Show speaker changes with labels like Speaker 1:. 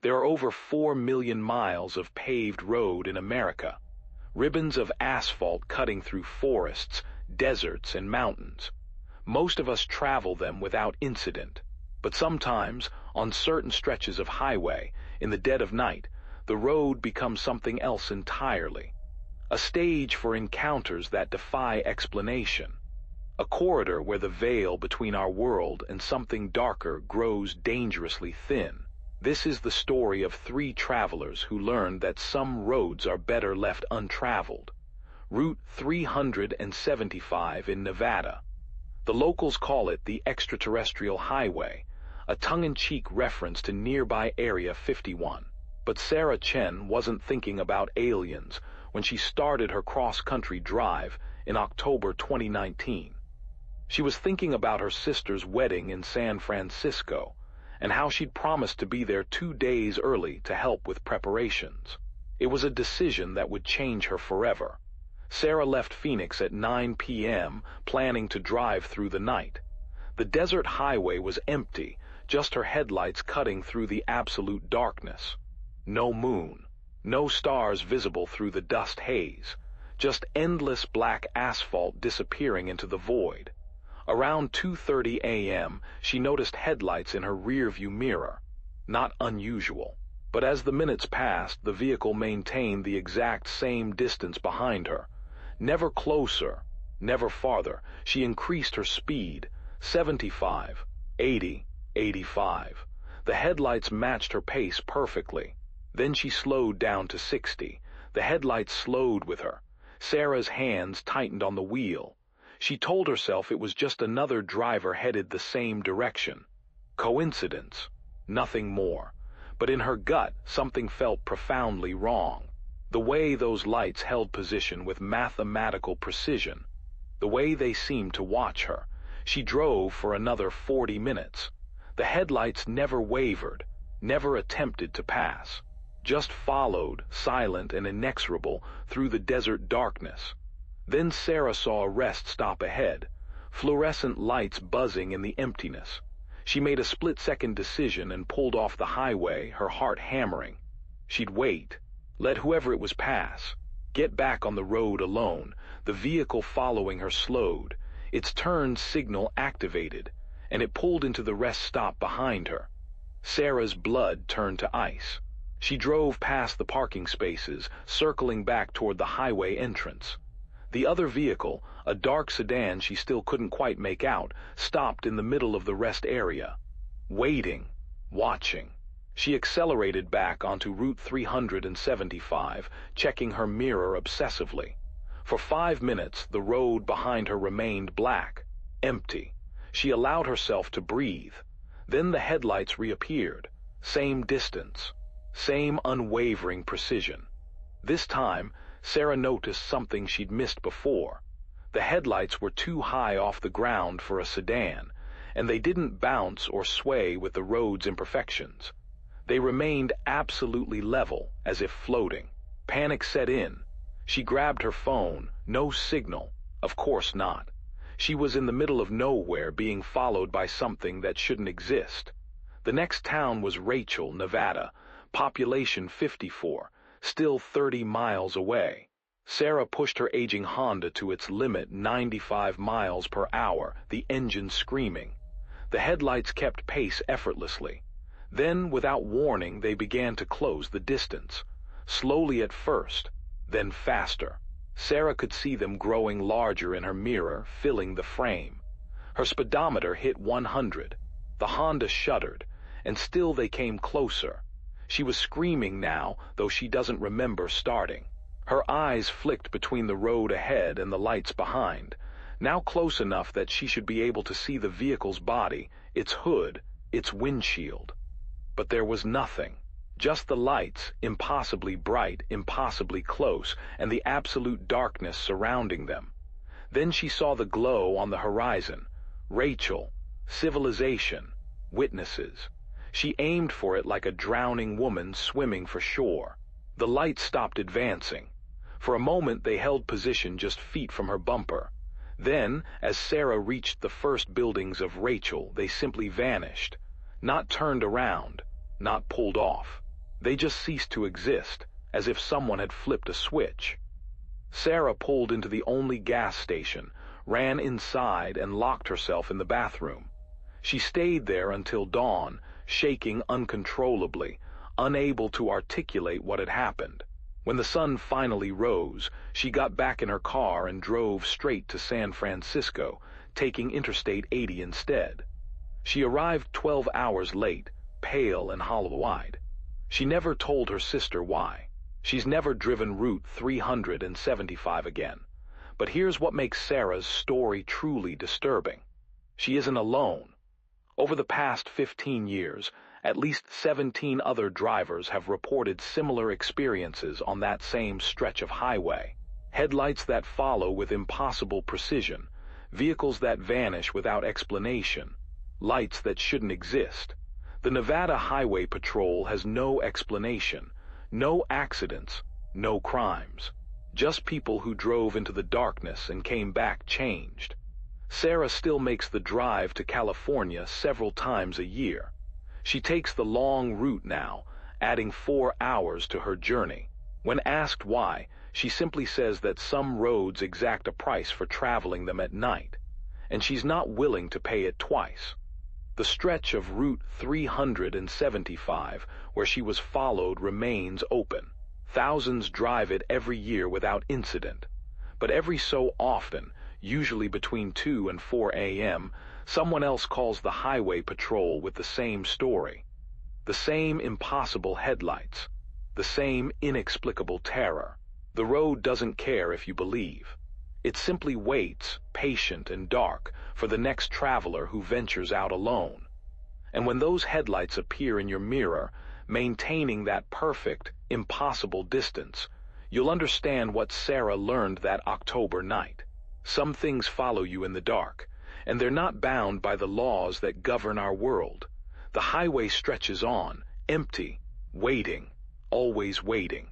Speaker 1: There are over 4 million miles of paved road in America, ribbons of asphalt cutting through forests, deserts, and mountains. Most of us travel them without incident, but sometimes, on certain stretches of highway, in the dead of night, the road becomes something else entirely. A stage for encounters that defy explanation. A corridor where the veil between our world and something darker grows dangerously thin. This is the story of 3 travelers who learned that some roads are better left untraveled. Route 375 in Nevada. The locals call it the extraterrestrial highway, a tongue-in-cheek reference to nearby Area 51. But Sarah Chen wasn't thinking about aliens when she started her cross-country drive in October 2019. She was thinking about her sister's wedding in San Francisco and how she'd promised to be there 2 days early to help with preparations. It was a decision that would change her forever. Sarah left Phoenix at 9 p.m., planning to drive through the night. The desert highway was empty, just her headlights cutting through the absolute darkness. No moon, no stars visible through the dust haze, just endless black asphalt disappearing into the void. Around 2:30 a.m., she noticed headlights in her rearview mirror. Not unusual, but as the minutes passed, the vehicle maintained the exact same distance behind her. Never closer, never farther. She increased her speed, 75, 80, 85. The headlights matched her pace perfectly. Then she slowed down to 60. The headlights slowed with her. Sarah's hands tightened on the wheel. She told herself it was just another driver headed the same direction. Coincidence, nothing more. But in her gut, something felt profoundly wrong. The way those lights held position with mathematical precision. The way they seemed to watch her. She drove for another 40 minutes. The headlights never wavered, never attempted to pass. Just followed, silent and inexorable, through the desert darkness. Then Sarah saw a rest stop ahead, fluorescent lights buzzing in the emptiness. She made a split-second decision and pulled off the highway, her heart hammering. She'd wait, let whoever it was pass, get back on the road alone. The vehicle following her slowed, its turn signal activated, and it pulled into the rest stop behind her. Sarah's blood turned to ice. She drove past the parking spaces, circling back toward the highway entrance. The other vehicle, a dark sedan she still couldn't quite make out, stopped in the middle of the rest area. Waiting, watching. She accelerated back onto Route 375, checking her mirror obsessively. For 5 minutes, the road behind her remained black, empty. She allowed herself to breathe. Then the headlights reappeared. Same distance, same unwavering precision. This time, Sarah noticed something she'd missed before. The headlights were too high off the ground for a sedan, and they didn't bounce or sway with the road's imperfections. They remained absolutely level, as if floating. Panic set in. She grabbed her phone. No signal. Of course not. She was in the middle of nowhere, being followed by something that shouldn't exist. The next town was Rachel, Nevada, population 54. Still 30 miles away. Sarah pushed her aging Honda to its limit, 95 miles per hour, the engine screaming. The headlights kept pace effortlessly. Then, without warning, they began to close the distance. Slowly at first, then faster. Sarah could see them growing larger in her mirror, filling the frame. Her speedometer hit 100. The Honda shuddered, and still they came closer. She was screaming now, though she doesn't remember starting. Her eyes flicked between the road ahead and the lights behind, now close enough that she should be able to see the vehicle's body, its hood, its windshield. But there was nothing. Just the lights, impossibly bright, impossibly close, and the absolute darkness surrounding them. Then she saw the glow on the horizon. Rachel, civilization, witnesses. She aimed for it like a drowning woman swimming for shore. The lights stopped advancing. For a moment they held position just feet from her bumper. Then, as Sarah reached the first buildings of Rachel, they simply vanished. Not turned around, not pulled off. They just ceased to exist, as if someone had flipped a switch. Sarah pulled into the only gas station, ran inside, and locked herself in the bathroom. She stayed there until dawn, shaking uncontrollably, unable to articulate what had happened. When the sun finally rose, she got back in her car and drove straight to San Francisco, taking Interstate 80 instead. She arrived 12 hours late, pale and hollow-eyed. She never told her sister why. She's never driven Route 375 again. But here's what makes Sarah's story truly disturbing. She isn't alone. Over the past 15 years, at least 17 other drivers have reported similar experiences on that same stretch of highway. Headlights that follow with impossible precision, vehicles that vanish without explanation, lights that shouldn't exist. The Nevada Highway Patrol has no explanation, no accidents, no crimes. Just people who drove into the darkness and came back changed. Sarah still makes the drive to California several times a year. She takes the long route now, adding 4 hours to her journey. When asked why, she simply says that some roads exact a price for traveling them at night, and she's not willing to pay it twice. The stretch of Route 375 where she was followed remains open. Thousands drive it every year without incident, but every so often, usually between 2 and 4 a.m., someone else calls the highway patrol with the same story. The same impossible headlights. The same inexplicable terror. The road doesn't care if you believe. It simply waits, patient and dark, for the next traveler who ventures out alone. And when those headlights appear in your mirror, maintaining that perfect, impossible distance, you'll understand what Sarah learned that October night. Some things follow you in the dark, and they're not bound by the laws that govern our world. The highway stretches on, empty, waiting, always waiting.